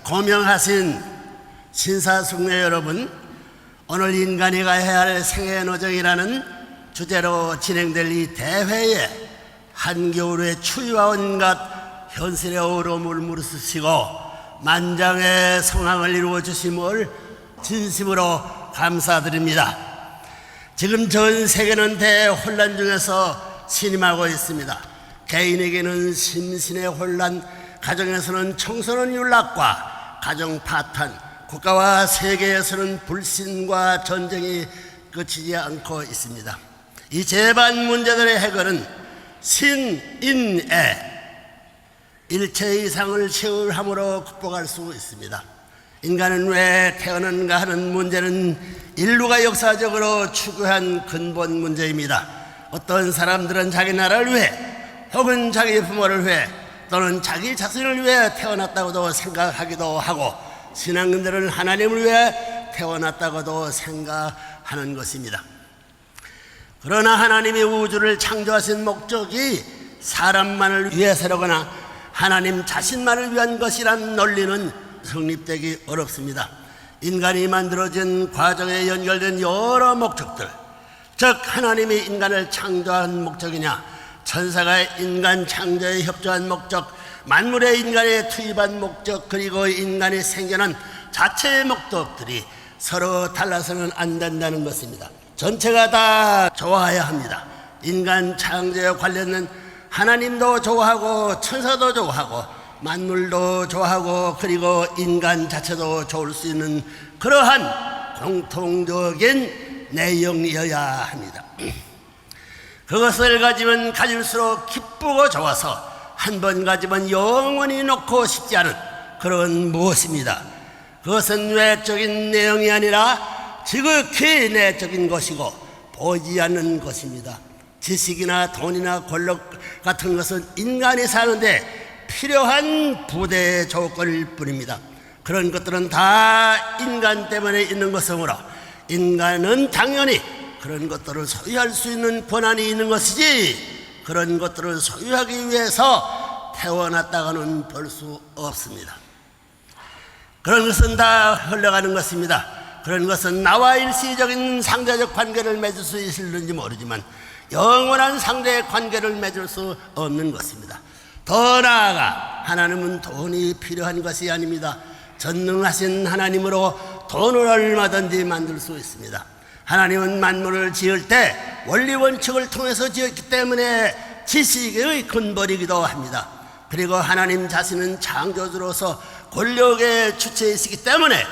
고명하신 신사숙녀 여러분, 오늘 인간이 가야 할 생애노정이라는 주제로 진행될 이 대회에 한겨울의 추위와 온갖 현실의 어려움을 무릅쓰시고 만장의 성황을 이루어 주심을 진심으로 감사드립니다. 지금 전 세계는 대혼란 중에서 신임하고 있습니다. 개인에게는 심신의 혼란, 가정에서는 청소년 윤락과 가정 파탄, 국가와 세계에서는 불신과 전쟁이 그치지 않고 있습니다. 이 재반 문제들의 해결은 신인애, 일체 이상을 체험함으로 극복할 수 있습니다. 인간은 왜 태어났는가 하는 문제는 인류가 역사적으로 추구한 근본 문제입니다. 어떤 사람들은 자기 나라를 위해 혹은 자기 부모를 위해 또는 자기 자신을 위해 태어났다고도 생각하기도 하고, 신앙인들은 하나님을 위해 태어났다고도 생각하는 것입니다. 그러나 하나님이 우주를 창조하신 목적이 사람만을 위해서라거나 하나님 자신만을 위한 것이란 논리는 성립되기 어렵습니다. 인간이 만들어진 과정에 연결된 여러 목적들, 즉 하나님이 인간을 창조한 목적이냐, 천사가 인간 창조에 협조한 목적, 만물의 인간에 투입한 목적, 그리고 인간이 생겨난 자체의 목적들이 서로 달라서는 안 된다는 것입니다. 전체가 다 좋아야 합니다. 인간 창조에 관련된 하나님도 좋아하고 천사도 좋아하고 만물도 좋아하고 그리고 인간 자체도 좋을 수 있는 그러한 공통적인 내용이어야 합니다. 그것을 가지면 가질수록 기쁘고 좋아서 한 번 가지면 영원히 놓고 싶지 않은 그런 무엇입니다. 그것은 외적인 내용이 아니라 지극히 내적인 것이고 보이지 않는 것입니다. 지식이나 돈이나 권력 같은 것은 인간이 사는데 필요한 부대 조건일 뿐입니다. 그런 것들은 다 인간 때문에 있는 것이므로 인간은 당연히 그런 것들을 소유할 수 있는 권한이 있는 것이지, 그런 것들을 소유하기 위해서 태어났다고는 볼 수 없습니다. 그런 것은 다 흘러가는 것입니다. 그런 것은 나와 일시적인 상대적 관계를 맺을 수 있을는지 모르지만 영원한 상대의 관계를 맺을 수 없는 것입니다. 더 나아가 하나님은 돈이 필요한 것이 아닙니다. 전능하신 하나님으로 돈을 얼마든지 만들 수 있습니다. 하나님은 만물을 지을 때 원리 원칙을 통해서 지었기 때문에 지식의 근본이기도 합니다. 그리고 하나님 자신은 창조주로서 권력의 주체이시기 때문에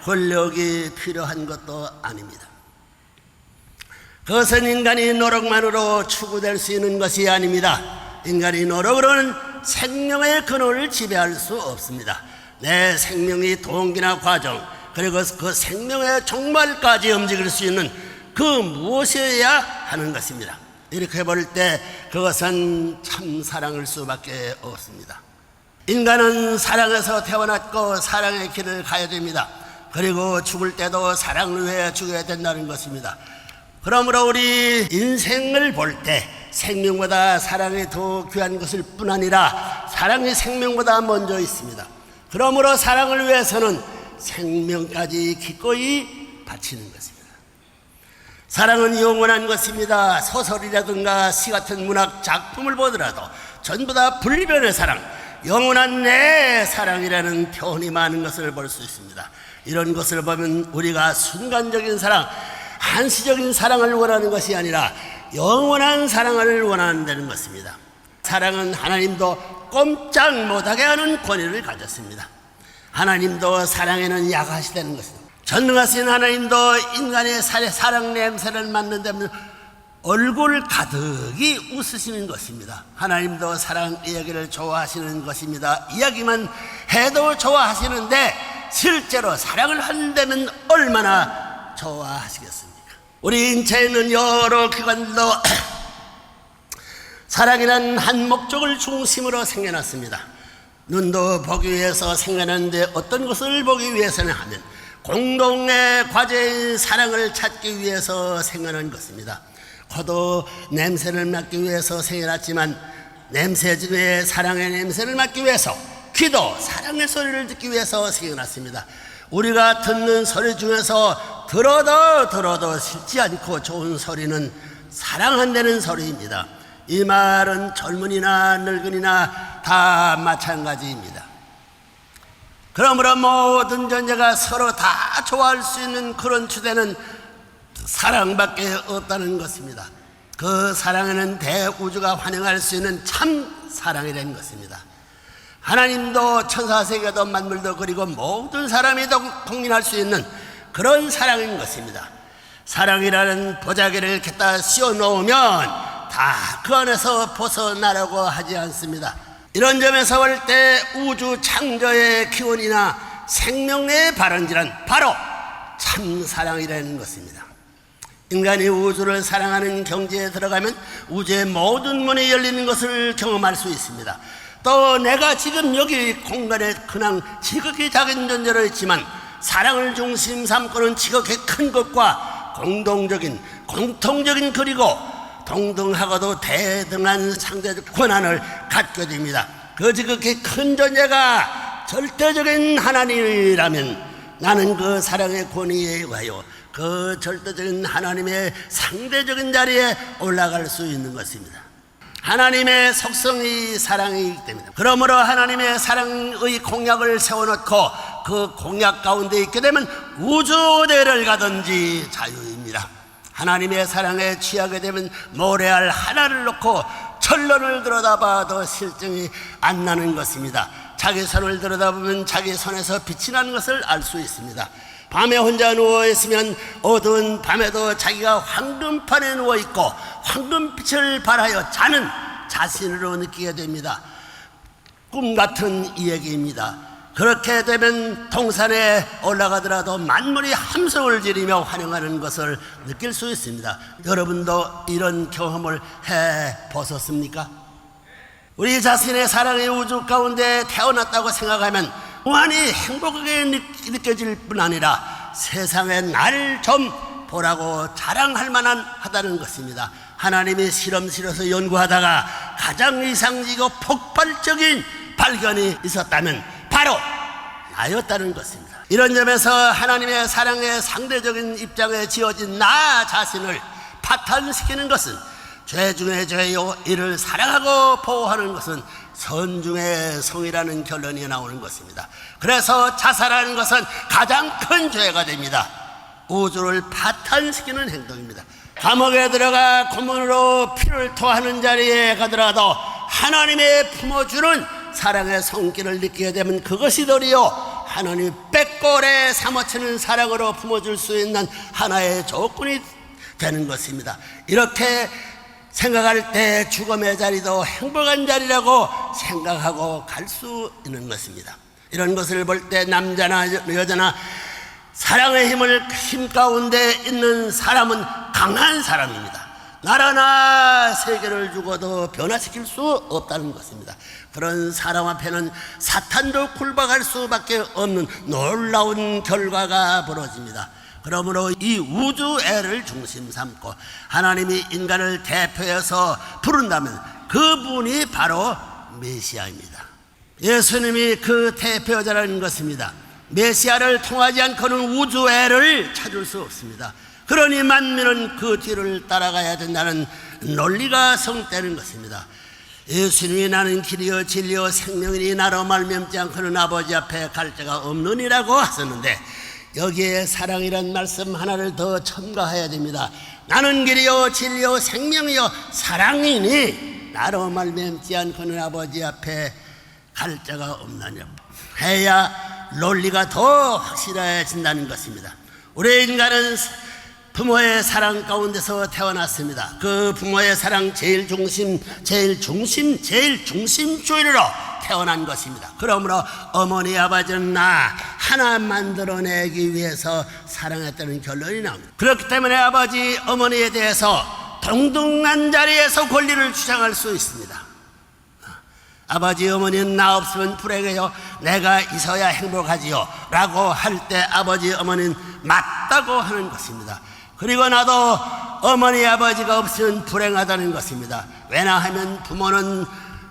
권력이 필요한 것도 아닙니다. 그것은 인간이 노력만으로 추구될 수 있는 것이 아닙니다. 인간이 노력으로는 생명의 근원을 지배할 수 없습니다. 내 생명의 동기나 과정, 그리고 그 생명의 종말까지 움직일 수 있는 그 무엇이어야 하는 것입니다. 이렇게 볼 때 그것은 참 사랑일 수밖에 없습니다. 인간은 사랑에서 태어났고 사랑의 길을 가야 됩니다. 그리고 죽을 때도 사랑을 위해 죽어야 된다는 것입니다. 그러므로 우리 인생을 볼 때 생명보다 사랑이 더 귀한 것일 뿐 아니라 사랑이 생명보다 먼저 있습니다. 그러므로 사랑을 위해서는 생명까지 기꺼이 바치는 것입니다. 사랑은 영원한 것입니다. 소설이라든가 시 같은 문학 작품을 보더라도 전부 다 불변의 사랑, 영원한 내 사랑이라는 표현이 많은 것을 볼 수 있습니다. 이런 것을 보면 우리가 순간적인 사랑, 한시적인 사랑을 원하는 것이 아니라 영원한 사랑을 원한다는 것입니다. 사랑은 하나님도 꼼짝 못하게 하는 권위를 가졌습니다. 하나님도 사랑에는 약하시다는 것입니다. 전능하신 하나님도 인간의 사랑 냄새를 맡는다면 얼굴 가득히 웃으시는 것입니다. 하나님도 사랑 이야기를 좋아하시는 것입니다. 이야기만 해도 좋아하시는데 실제로 사랑을 한다면 얼마나 좋아하시겠습니까? 우리 인체에는 여러 기관도 사랑이란 한 목적을 중심으로 생겨났습니다. 눈도 보기 위해서 생겨났는데 어떤 것을 보기 위해서는 하면 공동의 과제인 사랑을 찾기 위해서 생겨난 것입니다. 코도 냄새를 맡기 위해서 생겨났지만 냄새 중에 사랑의 냄새를 맡기 위해서 귀도 사랑의 소리를 듣기 위해서 생겨났습니다. 우리가 듣는 소리 중에서 들어도 싫지 않고 좋은 소리는 사랑한다는 소리입니다. 이 말은 젊은이나 늙은이나 다 마찬가지입니다. 그러므로 모든 존재가 서로 다 좋아할 수 있는 그런 주제는 사랑밖에 없다는 것입니다. 그 사랑에는 대우주가 환영할 수 있는 참 사랑이라는 것입니다. 하나님도 천사세계도 만물도 그리고 모든 사람이 동일할 수 있는 그런 사랑인 것입니다. 사랑이라는 보자기를 갖다 씌워놓으면 다 그 안에서 벗어나려고 하지 않습니다. 이런 점에서 볼 때 우주 창조의 기원이나 생명의 발원지란 바로 참 사랑이라는 것입니다. 인간이 우주를 사랑하는 경지에 들어가면 우주의 모든 문이 열리는 것을 경험할 수 있습니다. 또 내가 지금 여기 공간에 그냥 지극히 작은 존재로 있지만 사랑을 중심 삼고는 지극히 큰 것과 공통적인 그리고 동등하고도 대등한 상대적 권한을 갖게 됩니다. 그 지극히 큰 존재가 절대적인 하나님이라면 나는 그 사랑의 권위에 의하여 그 절대적인 하나님의 상대적인 자리에 올라갈 수 있는 것입니다. 하나님의 속성이 사랑이기 때문에, 그러므로 하나님의 사랑의 공약을 세워놓고 그 공약 가운데 있게 되면 우주 어디를 가든지 자유입니다. 하나님의 사랑에 취하게 되면 모래알 하나를 놓고 철로를 들여다봐도 실증이 안 나는 것입니다. 자기 손을 들여다보면 자기 손에서 빛이 나는 것을 알 수 있습니다. 밤에 혼자 누워있으면 어두운 밤에도 자기가 황금판에 누워있고 황금빛을 발하여 자는 자신으로 느끼게 됩니다. 꿈같은 이 얘기입니다. 그렇게 되면 동산에 올라가더라도 만물이 함성을 지르며 환영하는 것을 느낄 수 있습니다. 여러분도 이런 경험을 해보셨습니까? 우리 자신의 사랑의 우주 가운데 태어났다고 생각하면 무한히 행복하게 느껴질 뿐 아니라 세상에 나를 좀 보라고 자랑할 만한 하다는 것입니다. 하나님이 실험실에서 연구하다가 가장 이상적이고 폭발적인 발견이 있었다면 바로 나였다는 것입니다. 이런 점에서 하나님의 사랑의 상대적인 입장에 지어진 나 자신을 파탄시키는 것은 죄 중에 죄요, 이를 사랑하고 보호하는 것은 선 중에 성이라는 결론이 나오는 것입니다. 그래서 자살하는 것은 가장 큰 죄가 됩니다. 우주를 파탄시키는 행동입니다. 감옥에 들어가 고문으로 피를 토하는 자리에 가더라도 하나님의 품어주는 사랑의 손길을 느끼게 되면 그것이 도리어 하나님 빼골에 사모치는 사랑으로 품어줄 수 있는 하나의 조건이 되는 것입니다. 이렇게 생각할 때 죽음의 자리도 행복한 자리라고 생각하고 갈 수 있는 것입니다. 이런 것을 볼 때 남자나 여자나 사랑의 힘 가운데 있는 사람은 강한 사람입니다. 나라나 세계를 죽어도 변화시킬 수 없다는 것입니다. 그런 사람 앞에는 사탄도 굴복할 수밖에 없는 놀라운 결과가 벌어집니다. 그러므로 이 우주애를 중심 삼고 하나님이 인간을 대표해서 부른다면 그분이 바로 메시아입니다. 예수님이 그 대표자라는 것입니다. 메시아를 통하지 않고는 우주애를 찾을 수 없습니다. 그러니 만민은 그 뒤를 따라가야 된다는 논리가 성되는 것입니다. 예수님이 나는 길이요 진리요 생명이니 나로 말미암지 않고는 아버지 앞에 갈 데가 없느니라고 하셨는데 여기에 사랑이란 말씀 하나를 더 첨가해야 됩니다. 나는 길이요 진리요 생명이요 사랑이니 나로 말미암지 않고는 아버지 앞에 갈 데가 없느냐 해야 논리가 더 확실해진다는 것입니다. 우리 인간은 부모의 사랑 가운데서 태어났습니다. 그 부모의 사랑 제일 중심주의로 태어난 것입니다. 그러므로 어머니 아버지는 나 하나 만들어내기 위해서 사랑했다는 결론이 나옵니다. 그렇기 때문에 아버지 어머니에 대해서 동등한 자리에서 권리를 주장할 수 있습니다. 아버지 어머니는 나 없으면 불행해요, 내가 있어야 행복하지요 라고 할 때 아버지 어머니는 맞다고 하는 것입니다. 그리고 나도 어머니 아버지가 없으면 불행하다는 것입니다. 왜냐하면 부모는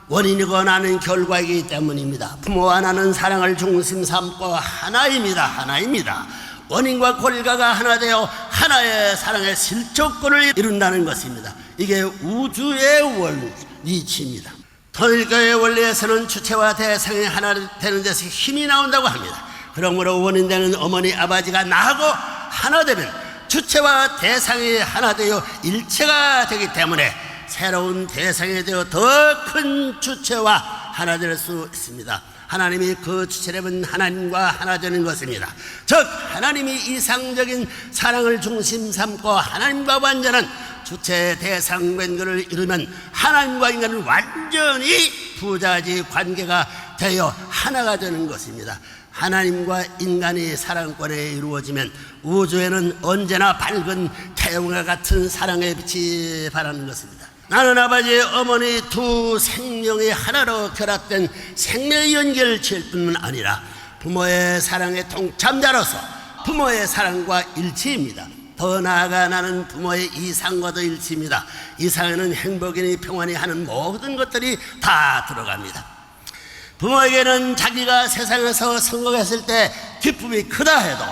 원인이고 나는 결과이기 때문입니다. 부모와 나는 사랑을 중심 삼고 하나입니다. 원인과 결과가 하나 되어 하나의 사랑의 실조건을 이룬다는 것입니다. 이게 우주의 원리치입니다. 통일교의 원리에서는 주체와 대상이 하나 되는 데서 힘이 나온다고 합니다. 그러므로 원인되는 어머니 아버지가 나하고 하나 되면 주체와 대상이 하나 되어 일체가 되기 때문에 새로운 대상이 되어 더 큰 주체와 하나 될 수 있습니다. 하나님이 그 주체라면 하나님과 하나 되는 것입니다. 즉 하나님이 이상적인 사랑을 중심 삼고 하나님과 완전한 주체 대상 관계를 이루면 하나님과 인간은 완전히 부자지 관계가 되어 하나가 되는 것입니다. 하나님과 인간이 사랑권에 이루어지면 우주에는 언제나 밝은 태양과 같은 사랑의 빛이 바라는 것입니다. 나는 아버지 어머니 두 생명이 하나로 결합된 생명의 연결체일 뿐만 아니라 부모의 사랑의 동참자로서 부모의 사랑과 일치입니다. 더 나아가 나는 부모의 이상과도 일치입니다. 이상에는 행복이니 평안이 하는 모든 것들이 다 들어갑니다. 부모에게는 자기가 세상에서 성공했을 때 기쁨이 크다 해도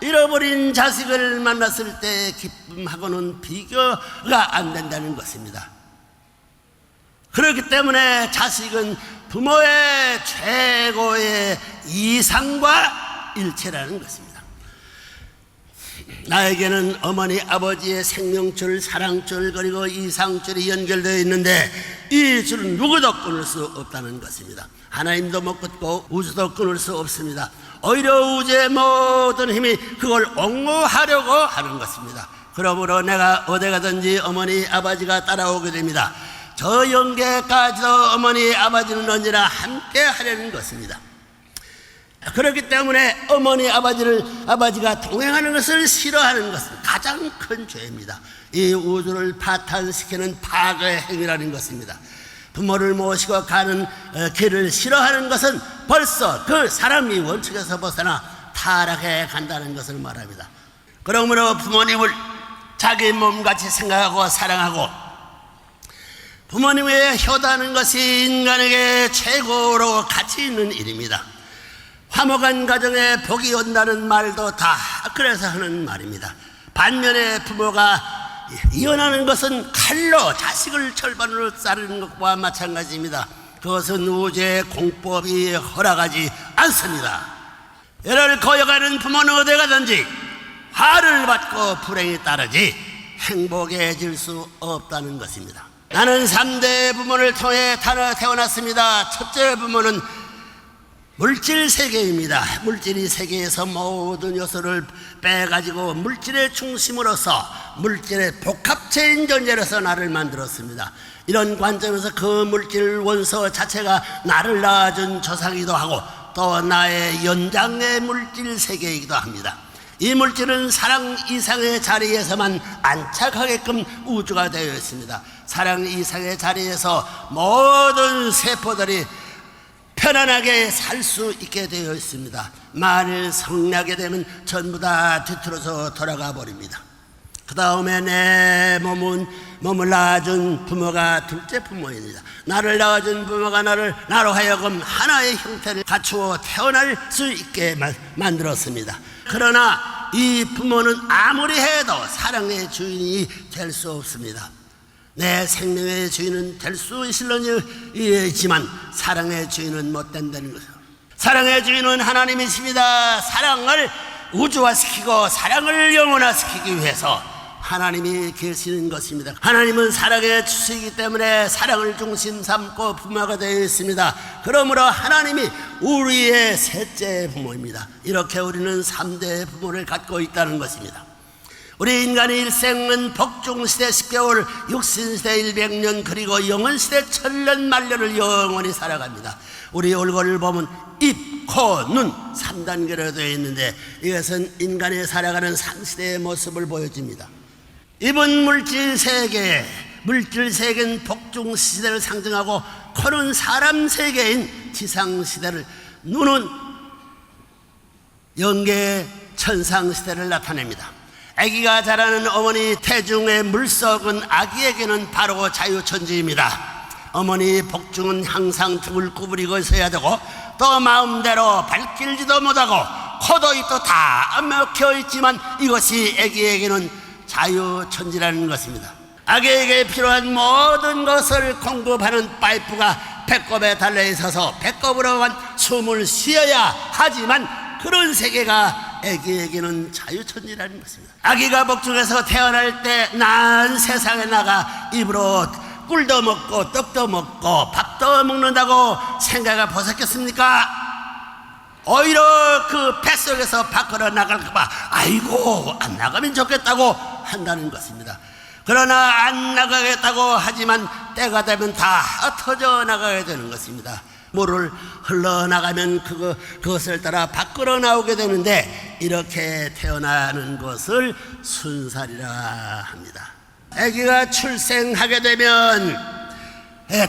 잃어버린 자식을 만났을 때 기쁨하고는 비교가 안 된다는 것입니다. 그렇기 때문에 자식은 부모의 최고의 이상과 일체라는 것입니다. 나에게는 어머니 아버지의 생명줄, 사랑줄 그리고 이상줄이 연결되어 있는데 이 줄은 누구도 끊을 수 없다는 것입니다. 하나님도 못 끊고 우주도 끊을 수 없습니다. 오히려 우주의 모든 힘이 그걸 옹호하려고 하는 것입니다. 그러므로 내가 어디 가든지 어머니 아버지가 따라오게 됩니다. 저 영계까지도 어머니 아버지는 언제나 함께 하려는 것입니다. 그렇기 때문에 어머니 아버지가 동행하는 것을 싫어하는 것은 가장 큰 죄입니다. 이 우주를 파탄시키는 파괴의 행위라는 것입니다. 부모를 모시고 가는 길을 싫어하는 것은 벌써 그 사람이 원칙에서 벗어나 타락해 간다는 것을 말합니다. 그러므로 부모님을 자기 몸같이 생각하고 사랑하고 부모님의 효도하는 것이 인간에게 최고로 가치 있는 일입니다. 화목한 가정에 복이 온다는 말도 다 그래서 하는 말입니다. 반면에 부모가 이혼하는 것은 칼로 자식을 절반으로 자르는 것과 마찬가지입니다. 그것은 우주의 공법이 허락하지 않습니다. 애를 거역하는 부모는 어디 가든지 화를 받고 불행이 따르지 행복해질 수 없다는 것입니다. 나는 3대 부모를 통해 태어났습니다. 첫째 부모는 물질 세계입니다. 물질이 세계에서 모든 요소를 빼가지고 물질의 중심으로서 물질의 복합체인 존재로서 나를 만들었습니다. 이런 관점에서 그 물질 원소 자체가 나를 낳아준 조상이기도 하고 또 나의 연장의 물질 세계이기도 합니다. 이 물질은 사랑 이상의 자리에서만 안착하게끔 우주가 되어 있습니다. 사랑 이상의 자리에서 모든 세포들이 편안하게 살 수 있게 되어 있습니다. 만일 성나게 되면 전부 다 뒤틀어서 돌아가 버립니다. 그 다음에 내 몸을 낳아준 부모가 둘째 부모입니다. 나를 낳아준 부모가 나로 하여금 하나의 형태를 갖추어 태어날 수 있게 만들었습니다. 그러나 이 부모는 아무리 해도 사랑의 주인이 될 수 없습니다. 내 생명의 주인은 될 수 있을지만 사랑의 주인은 못 된다는 것이죠. 사랑의 주인은 하나님이십니다. 사랑을 우주화시키고 사랑을 영원화시키기 위해서 하나님이 계시는 것입니다. 하나님은 사랑의 주시기 때문에 사랑을 중심 삼고 부모가 되어 있습니다. 그러므로 하나님이 우리의 셋째 부모입니다. 이렇게 우리는 3대 부모를 갖고 있다는 것입니다. 우리 인간의 일생은 복중시대 10개월, 육신시대 100년, 그리고 영혼시대 1000년 만년을 영원히 살아갑니다. 우리 얼굴을 보면 입, 코, 눈 3단계로 되어 있는데 이것은 인간이 살아가는 상시대의 모습을 보여줍니다. 입은 물질세계, 물질세계는 복중시대를 상징하고 코는 사람 세계인 지상시대를, 눈은 영계 천상시대를 나타냅니다. 아기가 자라는 어머니 태중의 물속은 아기에게는 바로 자유천지입니다. 어머니 복중은 항상 등을 구부리고 있어야 되고 또 마음대로 발길지도 못하고 코도 입도 다 막혀 있지만 이것이 아기에게는 자유천지라는 것입니다. 아기에게 필요한 모든 것을 공급하는 파이프가 배꼽에 달려 있어서 배꼽으로만 숨을 쉬어야 하지만 그런 세계가 아기에게는 자유천지라는 것입니다. 아기가 복중에서 태어날 때 난 세상에 나가 입으로 꿀도 먹고 떡도 먹고 밥도 먹는다고 생각을 벗었겠습니까? 오히려 그 뱃속에서 밖으로 나갈까봐 아이고 안 나가면 좋겠다고 한다는 것입니다. 그러나 안 나가겠다고 하지만 때가 되면 다 터져 나가게 되는 것입니다. 물을 흘러나가면 그것을 따라 밖으로 나오게 되는데 이렇게 태어나는 것을 순살이라 합니다. 아기가 출생하게 되면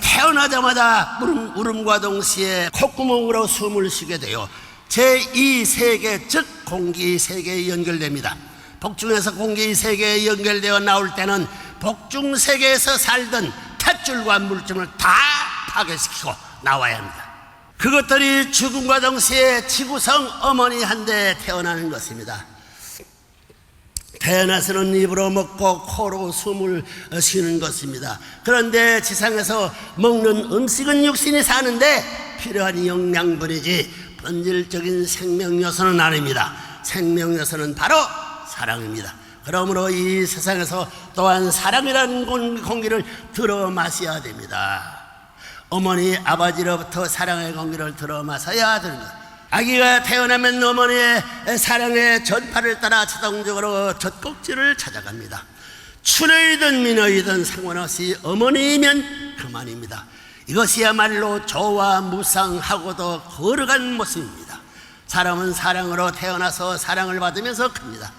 태어나자마자 울음과 동시에 콧구멍으로 숨을 쉬게 돼요. 제2세계 즉 공기세계에 연결됩니다. 복중에서 공기세계에 연결되어 나올 때는 복중세계에서 살던 탯줄과 물줄을 다 파괴시키고 나와야 합니다. 그것들이 죽음과 동시에 지구성 어머니한테 태어나는 것입니다. 태어나서는 입으로 먹고 코로 숨을 쉬는 것입니다. 그런데 지상에서 먹는 음식은 육신이 사는데 필요한 영양분이지 본질적인 생명요소는 아닙니다. 생명요소는 바로 사랑입니다. 그러므로 이 세상에서 또한 사랑이라는 공기를 들어 마셔야 됩니다. 어머니 아버지로부터 사랑의 공기를 들어 마셔야 되는 것. 아기가 태어나면 어머니의 사랑의 전파를 따라 자동적으로 젖꼭지를 찾아갑니다. 춘어이든 민어이든 상관없이 어머니이면 그만입니다. 이것이야말로 조화무상하고도 거룩한 모습입니다. 사람은 사랑으로 태어나서 사랑을 받으면서 큽니다.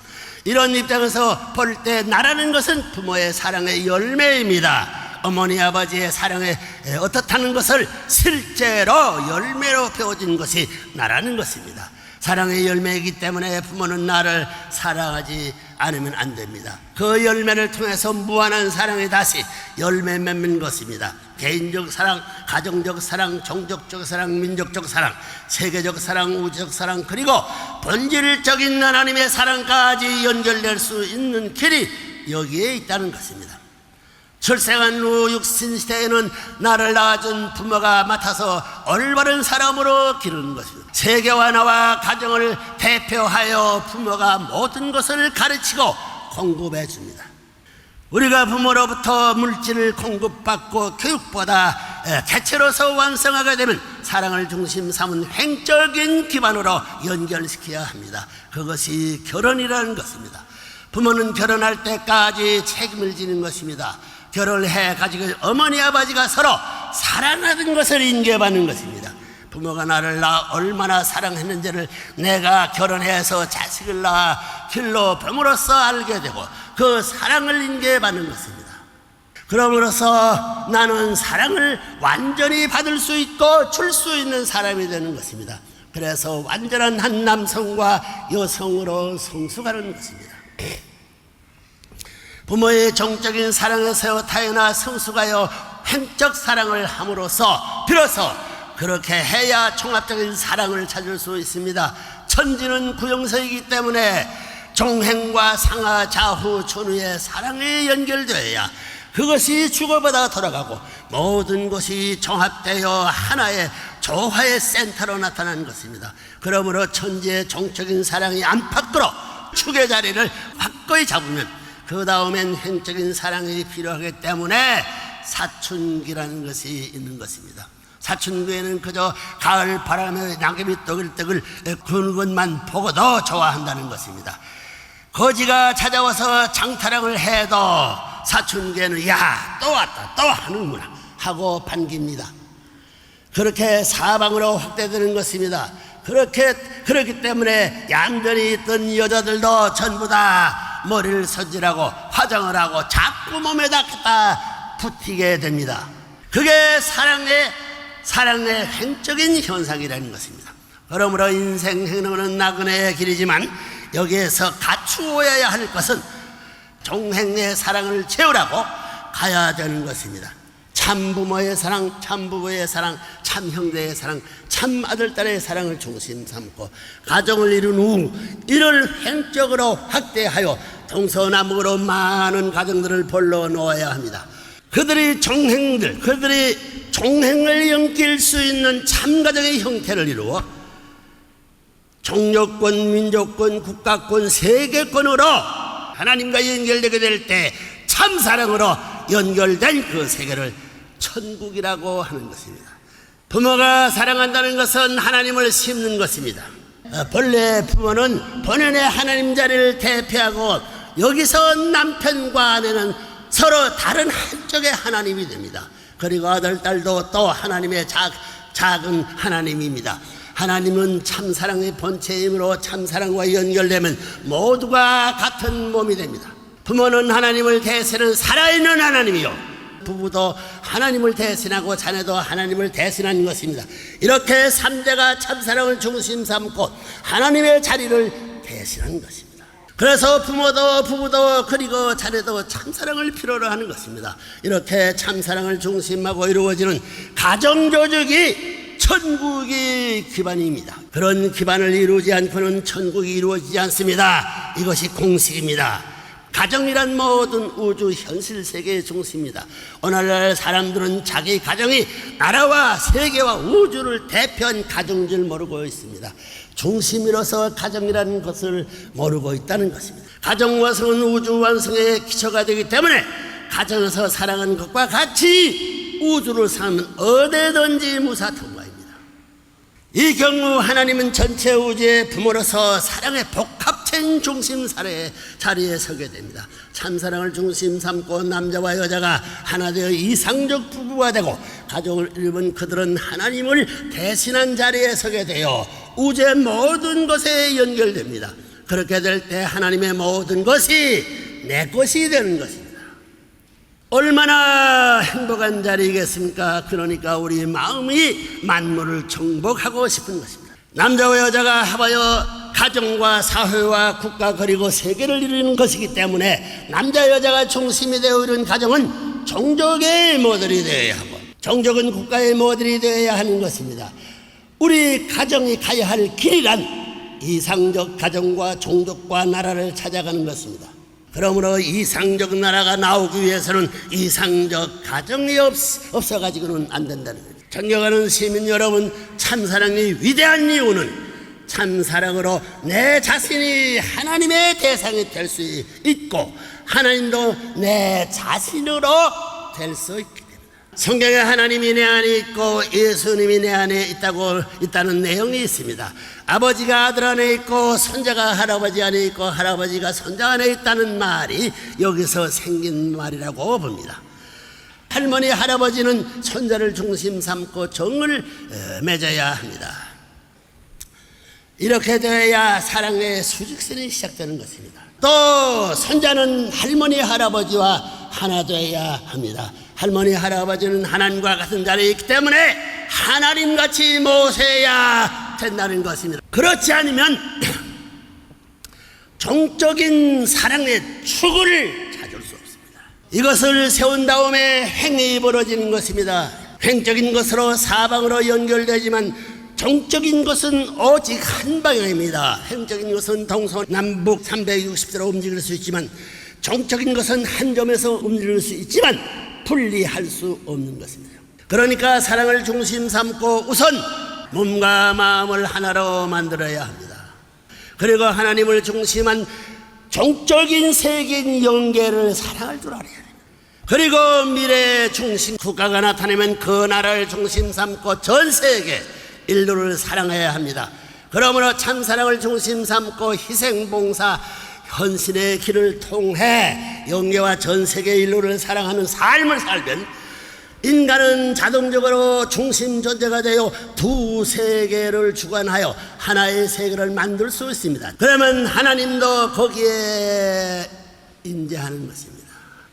이런 입장에서 볼 때 나라는 것은 부모의 사랑의 열매입니다. 어머니 아버지의 사랑에 어떻다는 것을 실제로 열매로 배워진 것이 나라는 것입니다. 사랑의 열매이기 때문에 부모는 나를 사랑하지 않으면 안 됩니다. 그 열매를 통해서 무한한 사랑이 다시 열매 맺는 것입니다. 개인적 사랑, 가정적 사랑, 종족적 사랑, 민족적 사랑, 세계적 사랑, 우주적 사랑, 그리고 본질적인 하나님의 사랑까지 연결될 수 있는 길이 여기에 있다는 것입니다. 출생한 후 육신시대에는 나를 낳아준 부모가 맡아서 올바른 사람으로 기르는 것입니다. 세계와 나와 가정을 대표하여 부모가 모든 것을 가르치고 공급해 줍니다. 우리가 부모로부터 물질을 공급받고 교육보다 개체로서 완성하게 되면 사랑을 중심 삼은 횡적인 기반으로 연결시켜야 합니다. 그것이 결혼이라는 것입니다. 부모는 결혼할 때까지 책임을 지는 것입니다. 결혼을 해가지고 어머니 아버지가 서로 사랑하는 것을 인계받는 것입니다. 부모가 나를 낳아 얼마나 사랑했는지를 내가 결혼해서 자식을 낳아 길로 봄으로써 알게 되고 그 사랑을 인계받는 것입니다. 그러므로서 나는 사랑을 완전히 받을 수 있고 줄 수 있는 사람이 되는 것입니다. 그래서 완전한 한 남성과 여성으로 성숙하는 것입니다. 부모의 정적인 사랑에서 태어나 성숙하여 횡적 사랑을 함으로써 비로소 그렇게 해야 종합적인 사랑을 찾을 수 있습니다. 천지는 구형서이기 때문에 종행과 상하 좌후 천우의 사랑에 연결되어야 그것이 주고받아 돌아가고 모든 것이 종합되어 하나의 조화의 센터로 나타나는 것입니다. 그러므로 천지의 종적인 사랑이 안팎으로 축의 자리를 확고히 잡으면 그 다음엔 행적인 사랑이 필요하기 때문에 사춘기라는 것이 있는 것입니다. 사춘기에는 그저 가을 바람에 낙엽이 떠글떠글 구는 것만 보고도 좋아한다는 것입니다. 거지가 찾아와서 장타령을 해도 사춘기에는 야, 또 왔다, 또 하는구나 하고 반깁니다. 그렇게 사방으로 확대되는 것입니다. 그렇기 때문에 얌전히 있던 여자들도 전부 다 머리를 손질하고 화장을 하고 자꾸 몸에다 갖다 붙이게 됩니다. 그게 사랑의 횡적인 현상이라는 것입니다. 그러므로 인생 행로는 나그네의 길이지만 여기에서 갖추어야 할 것은 종행의 사랑을 채우라고 가야 되는 것입니다. 참 부모의 사랑, 참 부부의 사랑, 참 형제의 사랑, 참 아들딸의 사랑을 중심 삼고 가정을 이룬 후 이를 횡적으로 확대하여 동서남북으로 많은 가정들을 벌러 놓아야 합니다. 그들이 종행을 엮일 수 있는 참가정의 형태를 이루어 종교권, 민족권, 국가권, 세계권으로 하나님과 연결되게 될 때 참사랑으로 연결된 그 세계를 천국이라고 하는 것입니다. 부모가 사랑한다는 것은 하나님을 심는 것입니다. 본래 부모는 본연의 하나님 자리를 대표하고 여기서 남편과 아내는 서로 다른 한쪽의 하나님이 됩니다. 그리고 아들, 딸도 또 하나님의 작은 하나님입니다. 하나님은 참사랑의 본체이므로 참사랑과 연결되면 모두가 같은 몸이 됩니다. 부모는 하나님을 대신하는 살아있는 하나님이요 부부도 하나님을 대신하고 자녀도 하나님을 대신하는 것입니다. 이렇게 3대가 참사랑을 중심 삼고 하나님의 자리를 대신하는 것입니다. 그래서 부모도 부부도 그리고 자녀도 참사랑을 필요로 하는 것입니다. 이렇게 참사랑을 중심하고 이루어지는 가정조직이 천국의 기반입니다. 그런 기반을 이루지 않고는 천국이 이루어지지 않습니다. 이것이 공식입니다. 가정이란 모든 우주 현실 세계의 중심입니다. 오늘날 사람들은 자기 가정이 나라와 세계와 우주를 대표한 가정인 줄 모르고 있습니다. 중심이로서 가정이라는 것을 모르고 있다는 것입니다. 가정 완성은 우주 완성의 기초가 되기 때문에 가정에서 사랑하는 것과 같이 우주를 사랑하면 어디든지 무사통과입니다. 이 경우 하나님은 전체 우주의 부모로서 사랑의 복합체인 중심 자리에 서게 됩니다. 참사랑을 중심 삼고 남자와 여자가 하나 되어 이상적 부부가 되고 가족을 이루면 그들은 하나님을 대신한 자리에 서게 되어 우주의 모든 것에 연결됩니다. 그렇게 될 때 하나님의 모든 것이 내 것이 되는 것입니다. 얼마나 행복한 자리이겠습니까? 그러니까 우리 마음이 만물을 정복하고 싶은 것입니다. 남자와 여자가 합하여 가정과 사회와 국가 그리고 세계를 이루는 것이기 때문에 남자 여자가 중심이 되어 이룬 가정은 종족의 모델이 되어야 하고 종족은 국가의 모델이 되어야 하는 것입니다. 우리 가정이 가야 할 길이란 이상적 가정과 종족과 나라를 찾아가는 것입니다. 그러므로 이상적 나라가 나오기 위해서는 이상적 가정이 없어가지고는 안 된다는 거예요. 존경하는 시민 여러분, 참사랑이 위대한 이유는 참사랑으로 내 자신이 하나님의 대상이 될 수 있고 하나님도 내 자신으로 될 수 있기 때문에 성경에 하나님이 내 안에 있고 예수님이 내 안에 있다는 내용이 있습니다. 아버지가 아들 안에 있고 손자가 할아버지 안에 있고 할아버지가 손자 안에 있다는 말이 여기서 생긴 말이라고 봅니다. 할머니 할아버지는 손자를 중심 삼고 정을 맺어야 합니다. 이렇게 되어야 사랑의 수직선이 시작되는 것입니다. 또 손자는 할머니 할아버지와 하나 되어야 합니다. 할머니 할아버지는 하나님과 같은 자리에 있기 때문에 하나님같이 모셔야 된다는 것입니다. 그렇지 않으면 종적인 사랑의 축을 찾을 수 없습니다. 이것을 세운 다음에 횡이 벌어지는 것입니다. 횡적인 것으로 사방으로 연결되지만 종적인 것은 오직 한 방향입니다. 횡적인 것은 동서남북 360도로 움직일 수 있지만 종적인 것은 한 점에서 움직일 수 있지만 분리할 수 없는 것입니다. 그러니까 사랑을 중심 삼고 우선 몸과 마음을 하나로 만들어야 합니다. 그리고 하나님을 중심한 종적인 세계인 영계를 사랑할 줄 알아야 합니다. 그리고 미래 중심 국가가 나타나면 그 나라를 중심 삼고 전 세계 인류를 사랑해야 합니다. 그러므로 참사랑을 중심 삼고 희생봉사 헌신의 길을 통해 영계와 전 세계 인류를 사랑하는 삶을 살면 인간은 자동적으로 중심 존재가 되어 두 세계를 주관하여 하나의 세계를 만들 수 있습니다. 그러면 하나님도 거기에 인재하는 것입니다.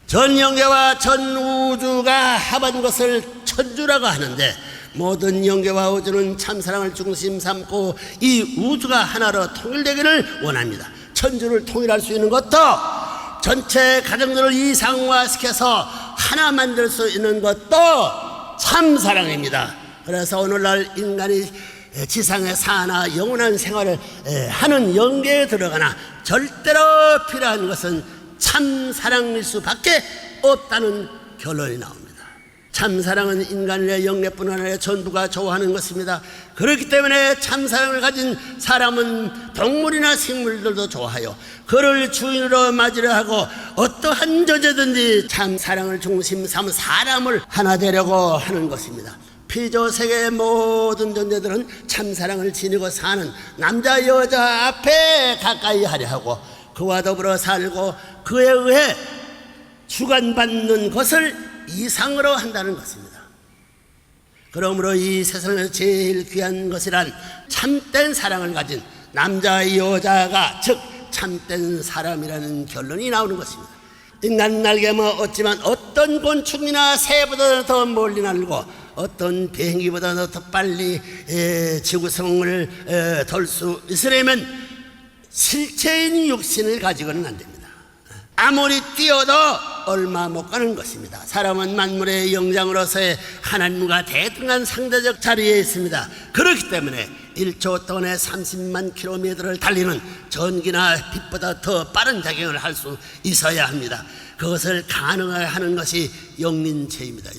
전 영계와 전 우주가 합한 것을 천주라고 하는데 모든 영계와 우주는 참사랑을 중심 삼고 이 우주가 하나로 통일되기를 원합니다. 천주를 통일할 수 있는 것도 전체 가정들을 이상화시켜서 하나 만들 수 있는 것도 참 사랑입니다. 그래서 오늘날 인간이 지상에 사나 영원한 생활을 하는 영계에 들어가나 절대로 필요한 것은 참 사랑일 수밖에 없다는 결론이 나옵니다. 참 사랑은 인간의 영예뿐 아니라 전부가 좋아하는 것입니다. 그렇기 때문에 참 사랑을 가진 사람은 동물이나 식물들도 좋아하여 그를 주인으로 맞으려 하고 어떠한 존재든지 참 사랑을 중심 삼아 사람을 하나 되려고 하는 것입니다. 피조 세계의 모든 존재들은 참 사랑을 지니고 사는 남자 여자 앞에 가까이 하려 하고 그와 더불어 살고 그에 의해 주관받는 것을 이상으로 한다는 것입니다. 그러므로 이 세상에서 제일 귀한 것이란 참된 사랑을 가진 남자 여자가 즉 참된 사람이라는 결론이 나오는 것입니다. 인간 날개면 얻지만 어떤 곤충이나 새보다 더 멀리 날고 어떤 비행기보다 더 빨리 지구성을 돌 수 있으려면 실체인 육신을 가지고는 안 됩니다. 아무리 뛰어도 얼마 못 가는 것입니다. 사람은 만물의 영장으로서의 하나님과 대등한 상대적 자리에 있습니다. 그렇기 때문에 1초 동안에 30만 킬로미터를 달리는 전기나 빛보다 더 빠른 작용을 할 수 있어야 합니다. 그것을 가능하게 하는 것이 영린체입니다.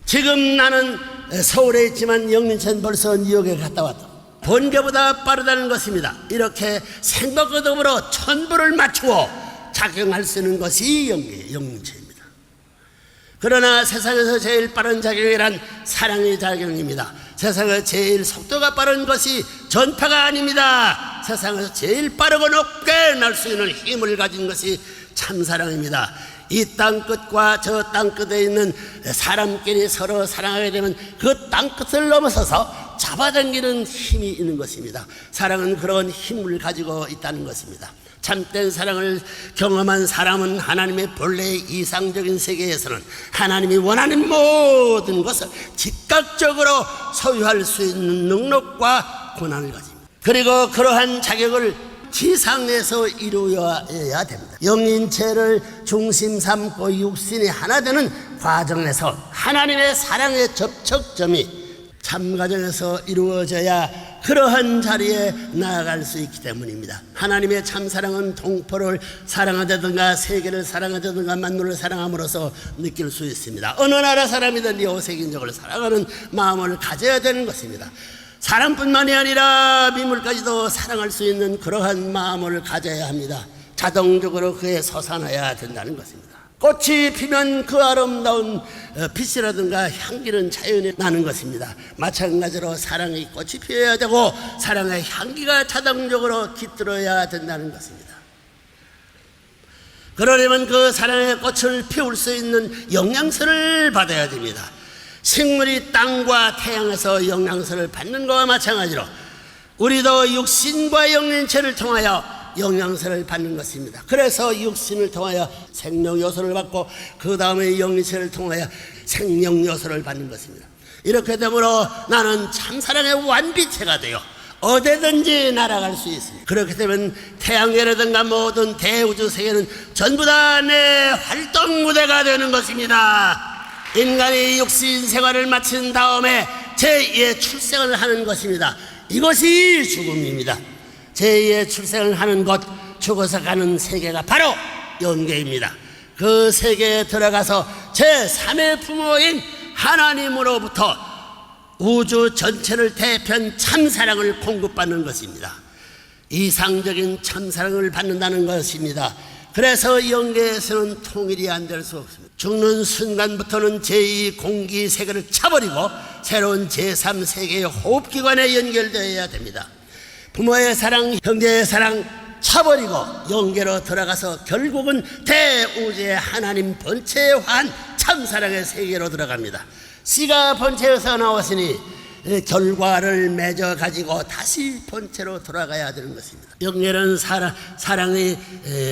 지금 나는 서울에 있지만 영린체는 벌써 뉴욕에 갔다 왔다. 번개보다 빠르다는 것입니다. 이렇게 생각과 더불어 천부를 맞추고 작용할 수 있는 것이 영린체입니다. 그러나 세상에서 제일 빠른 작용이란 사랑의 작용입니다. 세상에서 제일 속도가 빠른 것이 전파가 아닙니다. 세상에서 제일 빠르고 높게 날 수 있는 힘을 가진 것이 참사랑입니다. 이 땅끝과 저 땅끝에 있는 사람끼리 서로 사랑하게 되면 그 땅끝을 넘어서서 잡아당기는 힘이 있는 것입니다. 사랑은 그런 힘을 가지고 있다는 것입니다. 참된 사랑을 경험한 사람은 하나님의 본래의 이상적인 세계에서는 하나님이 원하는 모든 것을 즉각적으로 소유할 수 있는 능력과 권한을 가집니다. 그리고 그러한 자격을 지상에서 이루어야 됩니다. 영인체를 중심 삼고 육신이 하나 되는 과정에서 하나님의 사랑의 접촉점이 참가정에서 이루어져야 그러한 자리에 나아갈 수 있기 때문입니다. 하나님의 참사랑은 동포를 사랑하다든가 세계를 사랑하다든가 만물을 사랑함으로써 느낄 수 있습니다. 어느 나라 사람이든 이웃세계인적을 사랑하는 마음을 가져야 되는 것입니다. 사람뿐만이 아니라 미물까지도 사랑할 수 있는 그러한 마음을 가져야 합니다. 자동적으로 그에 솟아나야 된다는 것입니다. 꽃이 피면 그 아름다운 빛이라든가 향기는 자연히 나는 것입니다. 마찬가지로 사랑의 꽃이 피어야 되고 사랑의 향기가 자동적으로 깃들어야 된다는 것입니다. 그러려면 그 사랑의 꽃을 피울 수 있는 영양소를 받아야 됩니다. 식물이 땅과 태양에서 영양소를 받는 것과 마찬가지로 우리도 육신과 영린체를 통하여 영양소를 받는 것입니다. 그래서 육신을 통하여 생명요소를 받고 그 다음에 영린체를 통하여 생명요소를 받는 것입니다. 이렇게 되므로 나는 참사랑의 완비체가 되어 어디든지 날아갈 수 있습니다. 그렇게 되면 태양계라든가 모든 대우주 세계는 전부 다 내 활동 무대가 되는 것입니다. 인간이 육신 생활을 마친 다음에 제2의 출생을 하는 것입니다. 이것이 죽음입니다. 제2의 출생을 하는 것, 죽어서 가는 세계가 바로 영계입니다. 그 세계에 들어가서 제3의 부모인 하나님으로부터 우주 전체를 대표한 참사랑을 공급받는 것입니다. 이상적인 참사랑을 받는다는 것입니다. 그래서 영계에서는 통일이 안 될 수 없습니다. 죽는 순간부터는 제2 공기 세계를 차버리고 새로운 제3세계의 호흡기관에 연결되어야 됩니다. 부모의 사랑, 형제의 사랑 차버리고 영계로 들어가서 결국은 대우주의 하나님 본체에 화한 참사랑의 세계로 들어갑니다. 씨가 본체에서 나왔으니 결과를 맺어 가지고 다시 본체로 돌아가야 되는 것입니다. 영계는 사랑의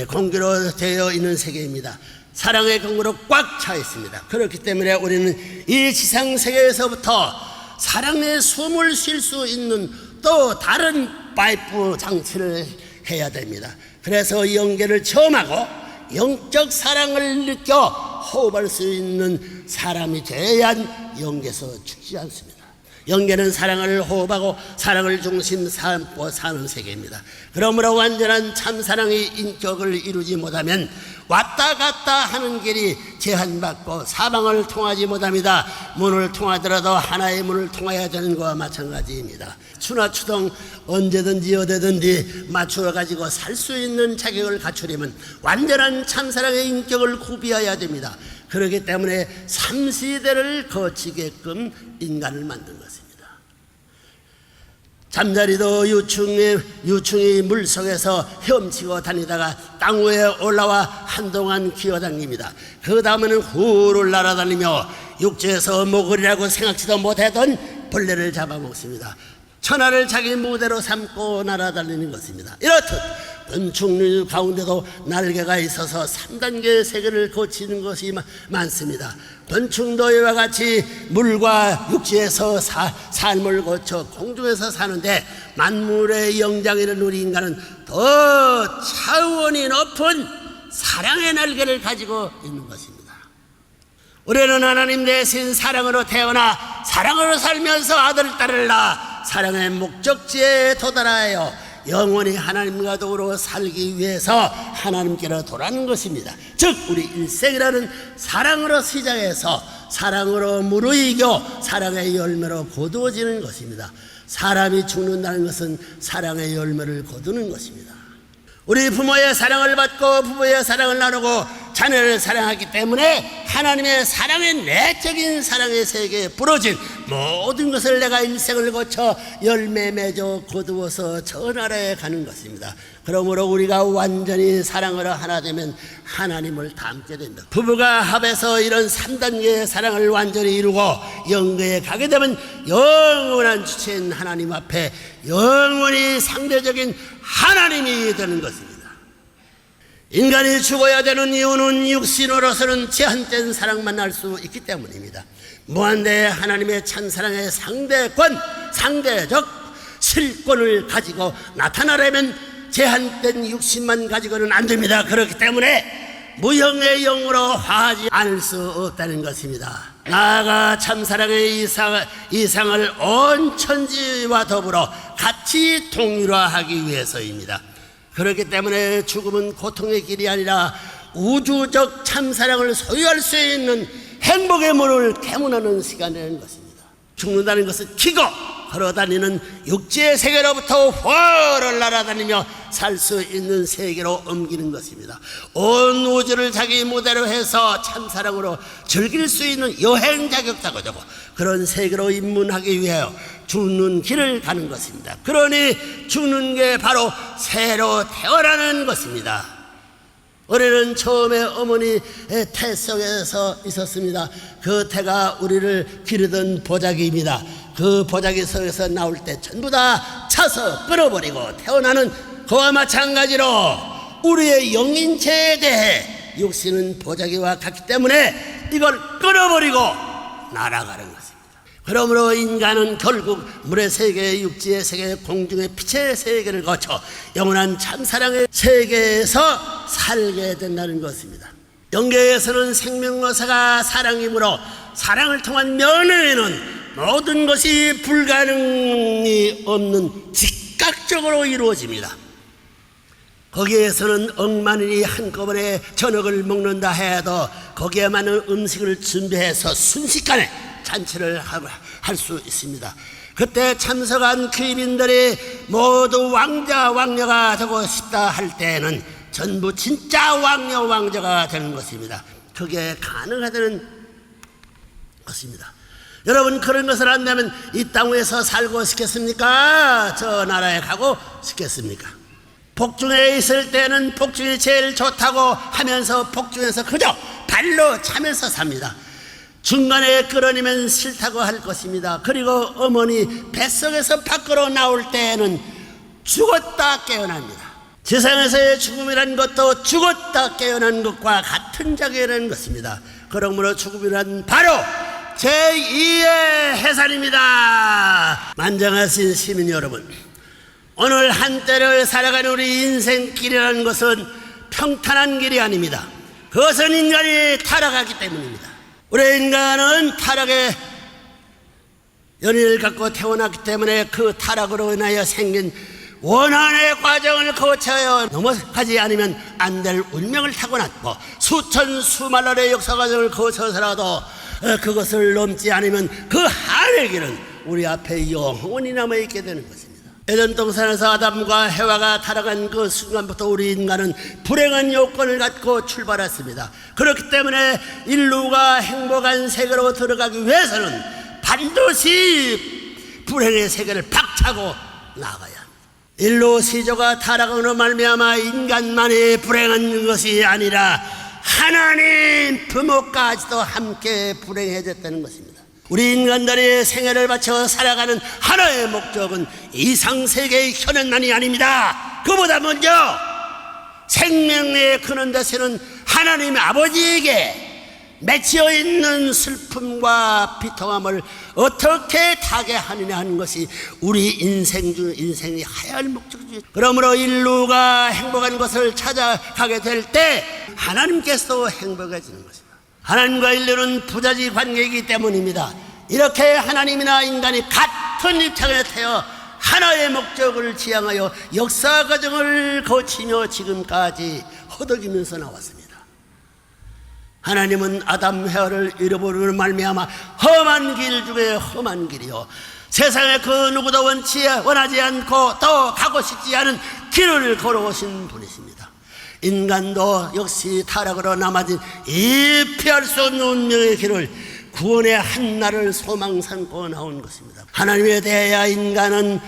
공기로 되어 있는 세계입니다. 사랑의 공기로 꽉 차 있습니다. 그렇기 때문에 우리는 이 지상 세계에서부터 사랑의 숨을 쉴 수 있는 또 다른 파이프 장치를 해야 됩니다. 그래서 영계를 체험하고 영적 사랑을 느껴 호흡할 수 있는 사람이 돼야 영계에서 죽지 않습니다. 영계는 사랑을 호흡하고 사랑을 중심 삼고 사는 세계입니다. 그러므로 완전한 참사랑의 인격을 이루지 못하면 왔다 갔다 하는 길이 제한받고 사방을 통하지 못합니다. 문을 통하더라도 하나의 문을 통해야 되는 것과 마찬가지입니다. 추나 추동 언제든지 어디든지 맞추어 가지고 살 수 있는 자격을 갖추려면 완전한 참사랑의 인격을 구비해야 됩니다. 그렇기 때문에 삼시대를 거치게끔 인간을 만든 것입니다. 잠자리도 유충이 물속에서 헤엄치고 다니다가 땅 위에 올라와 한동안 기어다닙니다. 그 다음에는 후를 날아다니며 육지에서 먹으리라고 생각지도 못했던 벌레를 잡아먹습니다. 천하를 자기 무대로 삼고 날아다니는 것입니다. 이렇듯 곤충류 가운데도 날개가 있어서 3단계 세계를 거치는 것이 많습니다. 곤충도 이와 같이 물과 육지에서 삶을 거쳐 공중에서 사는데 만물의 영장이는 우리 인간은 더 차원이 높은 사랑의 날개를 가지고 있는 것입니다. 우리는 하나님 대신 사랑으로 태어나 사랑으로 살면서 아들 딸을 낳아 사랑의 목적지에 도달하여 영원히 하나님과 더불어 살기 위해서 하나님께로 돌아가는 것입니다. 즉 우리 일생이라는 사랑으로 시작해서 사랑으로 무르익어 사랑의 열매로 거두어지는 것입니다. 사람이 죽는다는 것은 사랑의 열매를 거두는 것입니다. 우리 부모의 사랑을 받고 부부의 사랑을 나누고 자녀를 사랑하기 때문에 하나님의 사랑의 내적인 사랑의 세계에 부러진 모든 것을 내가 일생을 거쳐 열매 맺어 거두어서 저 나라에 가는 것입니다. 그러므로 우리가 완전히 사랑으로 하나 되면 하나님을 닮게 됩니다. 부부가 합해서 이런 3단계의 사랑을 완전히 이루고 영계에 가게 되면 영원한 주체인 하나님 앞에 영원히 상대적인 하나님이 되는 것입니다. 인간이 죽어야 되는 이유는 육신으로서는 제한된 사랑만 할 수 있기 때문입니다. 무한대의 하나님의 찬사랑의 상대권, 상대적 실권을 가지고 나타나려면 제한된 육신만 가지고는 안 됩니다. 그렇기 때문에 무형의 영으로 화하지 않을 수 없다는 것입니다. 나아가 참사랑의 이상을 온 천지와 더불어 같이 통일화하기 위해서입니다. 그렇기 때문에 죽음은 고통의 길이 아니라 우주적 참사랑을 소유할 수 있는 행복의 문을 개문하는 시간이라는 것입니다. 죽는다는 것은 키고 걸어다니는 육지의 세계로부터 훨을 날아다니며 살 수 있는 세계로 옮기는 것입니다. 온 우주를 자기 무대로 해서 참사랑으로 즐길 수 있는 여행 자격자가 되고 그런 세계로 입문하기 위하여 죽는 길을 가는 것입니다. 그러니 죽는 게 바로 새로 태어나는 것입니다. 우리는 처음에 어머니 태 속에서 있었습니다. 그 태가 우리를 기르던 보자기입니다. 그 보자기 속에서 나올 때 전부 다 차서 끊어버리고 태어나는 그와 마찬가지로 우리의 영인체에 대해 육신은 보자기와 같기 때문에 이걸 끊어버리고 날아가는 것입니다. 그러므로 인간은 결국 물의 세계, 육지의 세계, 공중의 빛의 세계를 거쳐 영원한 참사랑의 세계에서 살게 된다는 것입니다. 영계에서는 생명로서가 사랑이므로 사랑을 통한 면에는 모든 것이 불가능이 없는 즉각적으로 이루어집니다. 거기에서는 억만인이 한꺼번에 저녁을 먹는다 해도 거기에 맞는 음식을 준비해서 순식간에 잔치를 할 수 있습니다. 그때 참석한 귀빈들이 모두 왕자 왕녀가 되고 싶다 할 때에는 전부 진짜 왕녀 왕자가 되는 것입니다. 그게 가능하다는 것입니다. 여러분, 그런 것을 안다면 이 땅 위에서 살고 싶겠습니까? 저 나라에 가고 싶겠습니까? 복중에 있을 때는 복중이 제일 좋다고 하면서 복중에서 그저 발로 차면서 삽니다. 중간에 끌어내면 싫다고 할 것입니다. 그리고 어머니 뱃속에서 밖으로 나올 때에는 죽었다 깨어납니다. 세상에서의 죽음이란 것도 죽었다 깨어난 것과 같은 자격이라는 것입니다. 그러므로 죽음이란 바로 제2의 해산입니다. 만장하신 시민 여러분, 오늘 한때를 살아가는 우리 인생길이라는 것은 평탄한 길이 아닙니다. 그것은 인간이 타락하기 때문입니다. 우리 인간은 타락의 연인을 갖고 태어났기 때문에 그 타락으로 인하여 생긴 원한의 과정을 거쳐야 넘어가지 않으면 안 될 운명을 타고났고, 수천 수만년의 역사 과정을 거쳐서라도 그것을 넘지 않으면 그 하늘의 길은 우리 앞에 영원히 남아있게 되는 것입니다. 에덴 동산에서 아담과 해와가 타락한 그 순간부터 우리 인간은 불행한 요건을 갖고 출발했습니다. 그렇기 때문에 인류가 행복한 세계로 들어가기 위해서는 반드시 불행의 세계를 박차고 나가야 합니다. 인류 시조가 타락으로 말미암아 인간만이 불행한 것이 아니라 하나님 부모까지도 함께 불행해졌다는 것입니다. 우리 인간들의 생애를 바쳐 살아가는 하나의 목적은 이상세계의 현현만이 아닙니다. 그보다 먼저 생명의 근원 되시는 하나님 아버지에게 맺혀 있는 슬픔과 비통함을 어떻게 타개하느냐 하는 것이 우리 인생이 하야 할 목적이죠. 그러므로 인류가 행복한 것을 찾아가게 될 때 하나님께서 행복해지는 것입니다. 하나님과 인류는 부자지 관계이기 때문입니다. 이렇게 하나님이나 인간이 같은 입장에 태어 하나의 목적을 지향하여 역사 과정을 거치며 지금까지 허덕이면서 나왔습니다. 하나님은 아담 해와를 잃어버리는 말미암아 험한 길 중에 험한 길이요, 세상에 그 누구도 원하지 않고 또 가고 싶지 않은 길을 걸어오신 분이십니다. 인간도 역시 타락으로 남아진 이 피할 수 없는 운명의 길을 구원의 한날을 소망 삼고 나온 것입니다. 하나님에 대하여 인간은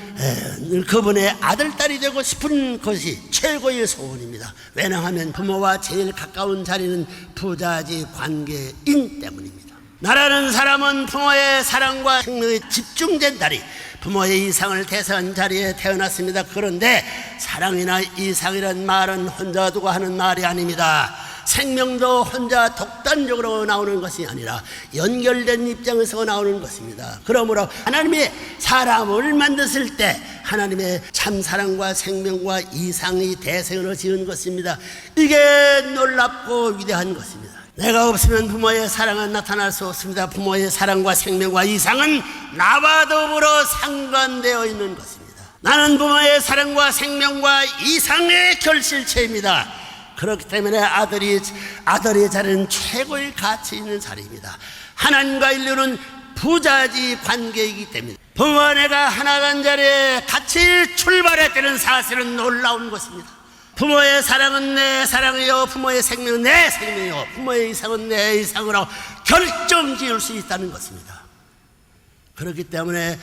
그분의 아들딸이 되고 싶은 것이 최고의 소원입니다. 왜냐하면 부모와 제일 가까운 자리는 부자지 관계인 때문입니다. 나라는 사람은 부모의 사랑과 생명이 집중된 자리, 부모의 이상을 대서한 자리에 태어났습니다. 그런데 사랑이나 이상이란 말은 혼자 두고 하는 말이 아닙니다. 생명도 혼자 독단적으로 나오는 것이 아니라 연결된 입장에서 나오는 것입니다. 그러므로 하나님이 사람을 만드실 때 하나님의 참사랑과 생명과 이상이 대생으로 지은 것입니다. 이게 놀랍고 위대한 것입니다. 내가 없으면 부모의 사랑은 나타날 수 없습니다. 부모의 사랑과 생명과 이상은 나와 더불어 상관되어 있는 것입니다. 나는 부모의 사랑과 생명과 이상의 결실체입니다. 그렇기 때문에 아들의 자리는 최고의 가치 있는 자리입니다. 하나님과 인류는 부자지 관계이기 때문에 부모와 내가 하나간 자리에 같이 출발했다는 사실은 놀라운 것입니다. 부모의 사랑은 내 사랑이요, 부모의 생명은 내 생명이요, 부모의 이상은 내 이상으로 결정지을 수 있다는 것입니다. 그렇기 때문에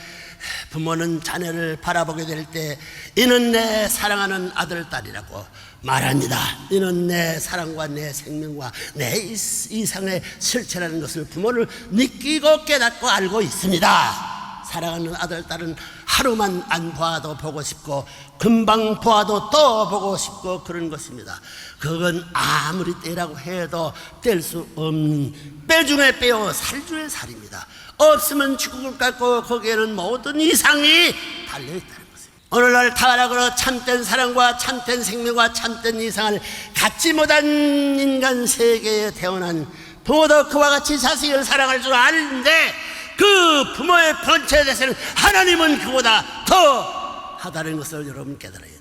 부모는 자녀를 바라보게 될 때 이는 내 사랑하는 아들, 딸이라고 말합니다. 이는 내 사랑과 내 생명과 내 이상의 실체라는 것을 부모를 느끼고 깨닫고 알고 있습니다. 사랑하는 아들, 딸은 하루만 안 봐도 보고 싶고 금방 보아도 또 보고 싶고 그런 것입니다. 그건 아무리 떼라고 해도 뗄 수 없는 뼈 중에 뼈, 살 중에 살입니다. 없으면 죽을 것 같고 거기에는 모든 이상이 달려있다는 것입니다. 오늘날 타락으로 참된 사랑과 참된 생명과 참된 이상을 갖지 못한 인간 세계에 태어난 부모도 그와 같이 자식을 사랑할 줄 아는데 그 부모의 본체에 대해서는 하나님은 그보다 더 하다는 것을 여러분 깨달아야 돼요.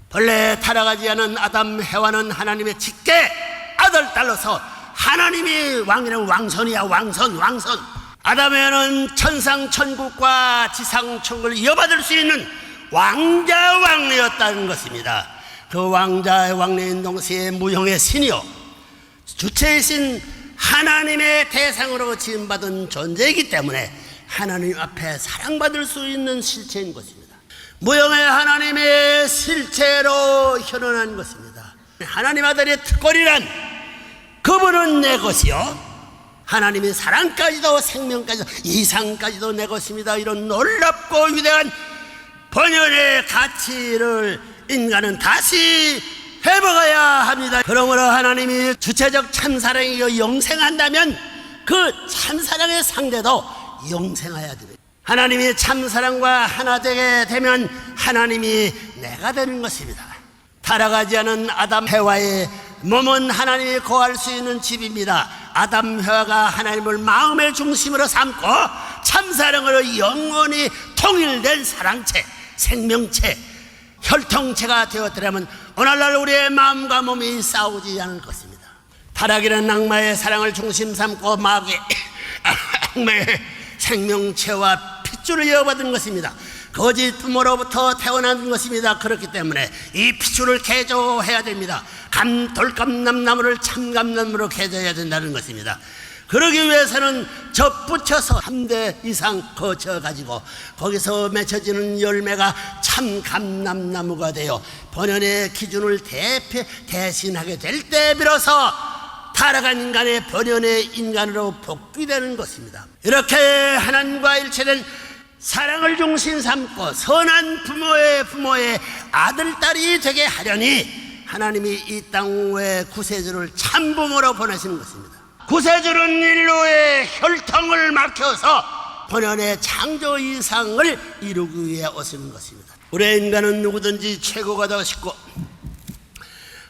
본래 타락하지 않은 아담 해와는 하나님의 직계 아들, 딸로서 하나님이 왕이라는 왕선이야. 왕선. 아담에는 천상 천국과 지상 천국을 이어받을 수 있는 왕자 왕래였다는 것입니다. 그 왕자의 왕래인 동시에 무형의 신이요, 주체이신 하나님의 대상으로 지음받은 존재이기 때문에 하나님 앞에 사랑받을 수 있는 실체인 것입니다. 무형의 하나님의 실체로 현현한 것입니다. 하나님 아들의 특권이란 그분은 내 것이요, 하나님의 사랑까지도 생명까지도 이상까지도 내 것입니다. 이런 놀랍고 위대한 본연의 가치를 인간은 다시 회복해야 합니다. 그러므로 하나님이 주체적 참사랑이요 영생한다면 그 참사랑의 상대도 영생해야 됩니다. 하나님이 참사랑과 하나 되게 되면 하나님이 내가 되는 것입니다. 타락하지 않은 아담 해와의 몸은 하나님이 거할 수 있는 집입니다. 아담 해와가 하나님을 마음의 중심으로 삼고 참사랑으로 영원히 통일된 사랑체, 생명체, 혈통체가 되었더라면 오늘날 우리의 마음과 몸이 싸우지 않을 것입니다. 타락이라는 악마의 사랑을 중심 삼고 마귀의 악마의 생명체와 핏줄을 이어받은 것입니다. 거짓 부모로부터 태어난 것입니다. 그렇기 때문에 이 핏줄을 개조해야 됩니다. 돌감나무를 참감나무로 개조해야 된다는 것입니다. 그러기 위해서는 접붙여서 3대 이상 거쳐가지고 거기서 맺혀지는 열매가 참감남나무가 되어 번연의 기준을 대신하게 될 때 비로소 타락한 인간의 번연의 인간으로 복귀되는 것입니다. 이렇게 하나님과 일체된 사랑을 중심 삼고 선한 부모의 아들, 딸이 되게 하려니 하나님이 이 땅에 구세주를 참부모로 보내시는 것입니다. 구세주는 인류의 혈통을 막혀서 번연의 창조 이상을 이루기 위해 오시는 것입니다. 우리 인간은 누구든지 최고가 되고 싶고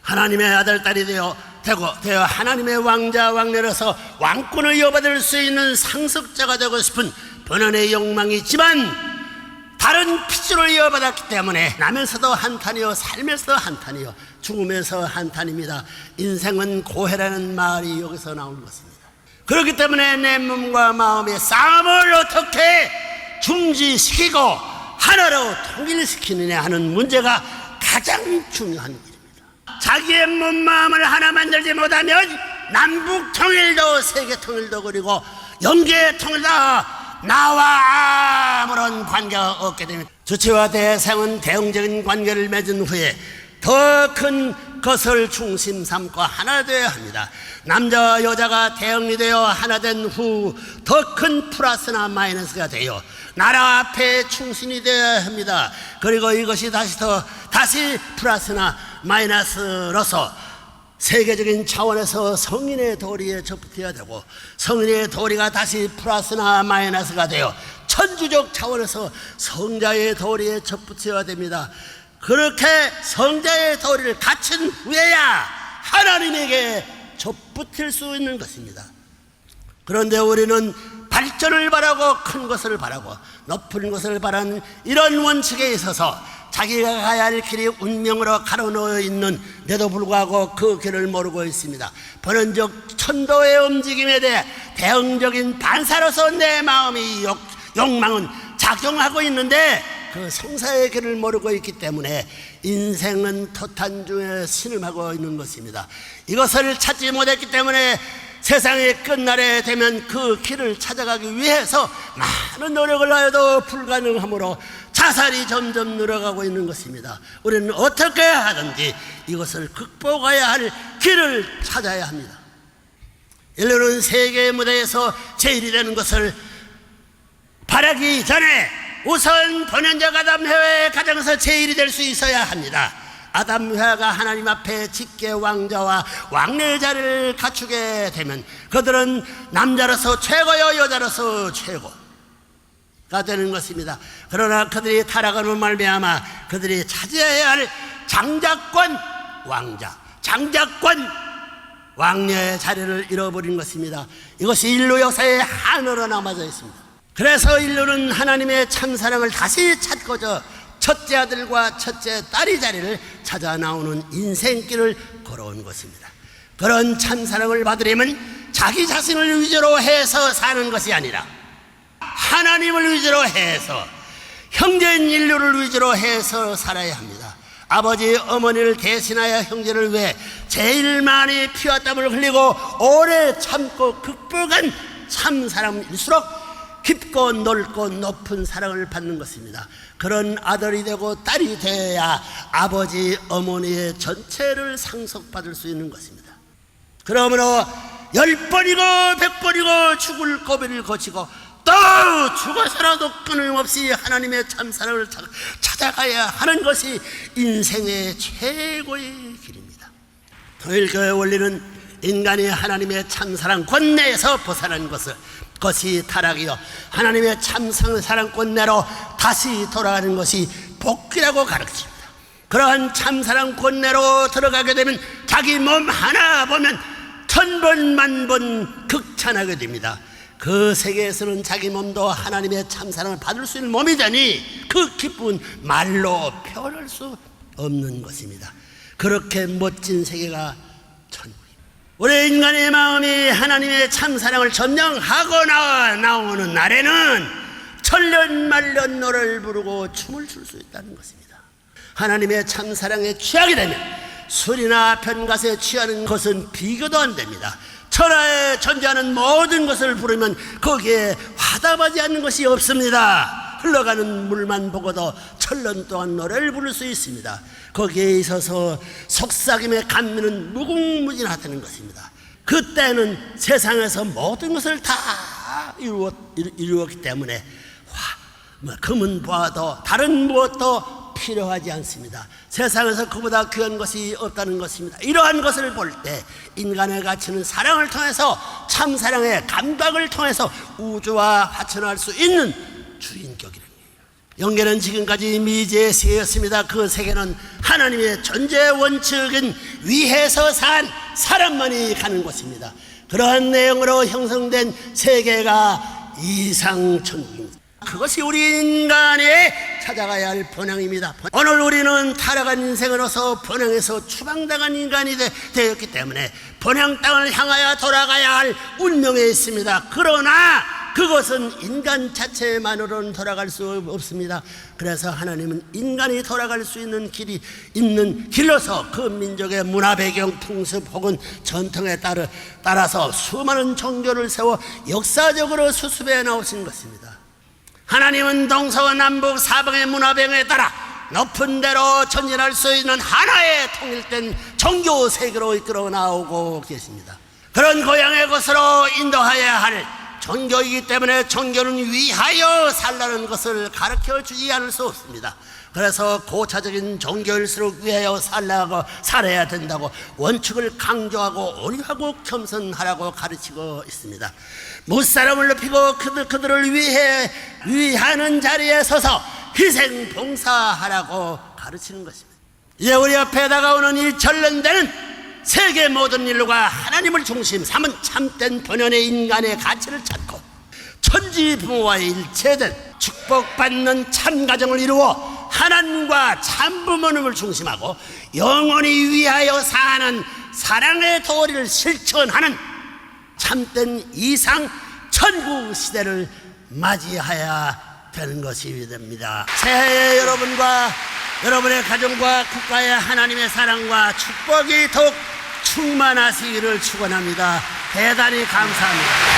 하나님의 아들, 딸이 되어 하나님의 왕자, 왕녀로서 왕권을 이어받을 수 있는 상속자가 되고 싶은 번연의 욕망이 있지만 다른 핏줄을 이어받았기 때문에 나면서도 한탄이요, 살면서도 한탄이요, 죽으면서 한탄입니다. 인생은 고해라는 말이 여기서 나오는 것입니다. 그렇기 때문에 내 몸과 마음의 싸움을 어떻게 중지시키고 하나로 통일시키느냐 하는 문제가 가장 중요한 일입니다. 자기의 몸, 마음을 하나 만들지 못하면 남북 통일도 세계 통일도 그리고 영계 통일도 나와 아무런 관계가 없게 됩니다. 주체와 대상은 대응적인 관계를 맺은 후에 더 큰 것을 중심 삼고 하나 되어야 합니다. 남자와 여자가 대응이 되어 하나 된 후 더 큰 플러스나 마이너스가 되어 나라 앞에 충신이 되어야 합니다. 그리고 이것이 다시 플러스나 마이너스로서 세계적인 차원에서 성인의 도리에 접붙어야 되고 성인의 도리가 다시 플러스나 마이너스가 되어 천주적 차원에서 성자의 도리에 접붙어야 됩니다. 그렇게 성자의 도리를 갖춘 후에야 하나님에게 접붙을 수 있는 것입니다. 그런데 우리는 발전을 바라고 큰 것을 바라고 높은 것을 바라는 이런 원칙에 있어서 자기가 가야 할 길이 운명으로 가로놓여 있는데도 불구하고 그 길을 모르고 있습니다. 번연적 천도의 움직임에 대해 대응적인 반사로서 내 마음이 욕망은 작용하고 있는데 그 성사의 길을 모르고 있기 때문에 인생은 토탄 중에 신음하고 있는 것입니다. 이것을 찾지 못했기 때문에 세상의 끝날에 되면 그 길을 찾아가기 위해서 많은 노력을 하여도 불가능하므로 자살이 점점 늘어가고 있는 것입니다. 우리는 어떻게 하든지 이것을 극복해야 할 길을 찾아야 합니다. 인류는 세계 무대에서 제일이 되는 것을 바라기 전에 우선 번연적 아담 해와의 가정에서 제일이 될 수 있어야 합니다. 아담 해와가 하나님 앞에 직계 왕자와 왕래의 자리를 갖추게 되면 그들은 남자로서 최고요, 여자로서 최고가 되는 것입니다. 그러나 그들이 타락함으로 말미암아 그들이 차지해야 할 장자권 왕자, 장자권 왕녀의 자리를 잃어버린 것입니다. 이것이 인류 역사의 한으로 남아져 있습니다. 그래서 인류는 하나님의 참사랑을 다시 찾고자 첫째 아들과 첫째 딸의 자리를 찾아 나오는 인생길을 걸어온 것입니다. 그런 참사랑을 받으려면 자기 자신을 위주로 해서 사는 것이 아니라 하나님을 위주로 해서 형제인 인류를 위주로 해서 살아야 합니다. 아버지 어머니를 대신하여 형제를 위해 제일 많이 피와 땀을 흘리고 오래 참고 극복한 참사람일수록 깊고 넓고 높은 사랑을 받는 것입니다. 그런 아들이 되고 딸이 되어야 아버지 어머니의 전체를 상속받을 수 있는 것입니다. 그러므로 10번이고 100번이고 죽을 고비를 거치고 또 죽어서라도 끊임없이 하나님의 참사랑을 찾아가야 하는 것이 인생의 최고의 길입니다. 통일교회 원리는 인간이 하나님의 참사랑권 내에서 벗어난 것이 타락이요 하나님의 참사랑권 내로 다시 돌아가는 것이 복귀라고 가르칩니다. 그러한 참사랑 본내로 들어가게 되면 자기 몸 하나 보면 천번 만번 극찬하게 됩니다. 그 세계에서는 자기 몸도 하나님의 참사랑을 받을 수 있는 몸이 되니 그 기쁨은 말로 표현할 수 없는 것입니다. 그렇게 멋진 세계가 천국입니다. 우리 인간의 마음이 하나님의 참사랑을 점령하거나 나오는 날에는 천년만년 노래를 부르고 춤을 출 수 있다는 것입니다. 하나님의 참사랑에 취하게 되면 술이나 편갓에 취하는 것은 비교도 안 됩니다. 천하에 존재하는 모든 것을 부르면 거기에 화답하지 않는 것이 없습니다. 흘러가는 물만 보고도 천년 동안 노래를 부를 수 있습니다. 거기에 있어서 속삭임의 감미는 무궁무진하다는 것입니다. 그때는 세상에서 모든 것을 다 이루었기 때문에 금은 보아도 다른 무엇도 필요하지 않습니다. 세상에서 그보다 귀한 것이 없다는 것입니다. 이러한 것을 볼 때 인간의 가치는 사랑을 통해서 참사랑의 감각을 통해서 우주와 화천할 수 있는 주인격이라는 거예요. 영계는 지금까지 미지의 세계였습니다. 그 세계는 하나님의 존재 원칙인 위에서 산 사람만이 가는 곳입니다. 그러한 내용으로 형성된 세계가 이상천국입니다. 그것이 우리 인간이 찾아가야 할 본향입니다. 오늘 우리는 타락한 인생으로서 본향에서 추방당한 인간이 되었기 때문에 본향 땅을 향하여 돌아가야 할 운명에 있습니다. 그러나 그것은 인간 자체만으로는 돌아갈 수 없습니다. 그래서 하나님은 인간이 돌아갈 수 있는 길이 있는 길로서 그 민족의 문화 배경, 풍습 혹은 전통에 따라서 수많은 종교를 세워 역사적으로 수습해 나오신 것입니다. 하나님은 동서와 남북 사방의 문화병에 따라 높은 데로 전진할 수 있는 하나의 통일된 종교 세계로 이끌어 나오고 계십니다. 그런 고향의 것으로 인도하여야 할 종교이기 때문에 종교는 위하여 살라는 것을 가르쳐 주지 않을 수 없습니다. 그래서 고차적인 종교일수록 위하여 살아야 된다고 원칙을 강조하고 온유하고 겸손하라고 가르치고 있습니다. 무사람을 높이고 그들을 위하는 자리에 서서 희생 봉사하라고 가르치는 것입니다. 이제 우리 앞에 다가오는 이 전련되는 세계 모든 인류가 하나님을 중심 삼은 참된 본연의 인간의 가치를 찾고 천지 부모와의 일체된 축복받는 참가정을 이루어 하나님과 참부모님을 중심하고 영원히 위하여 사는 사랑의 도리를 실천하는 참된 이상 천국 시대를 맞이해야 되는 것이 됩니다. 새해 여러분과 여러분의 가정과 국가의 하나님의 사랑과 축복이 더욱 충만하시기를 축원합니다. 대단히 감사합니다.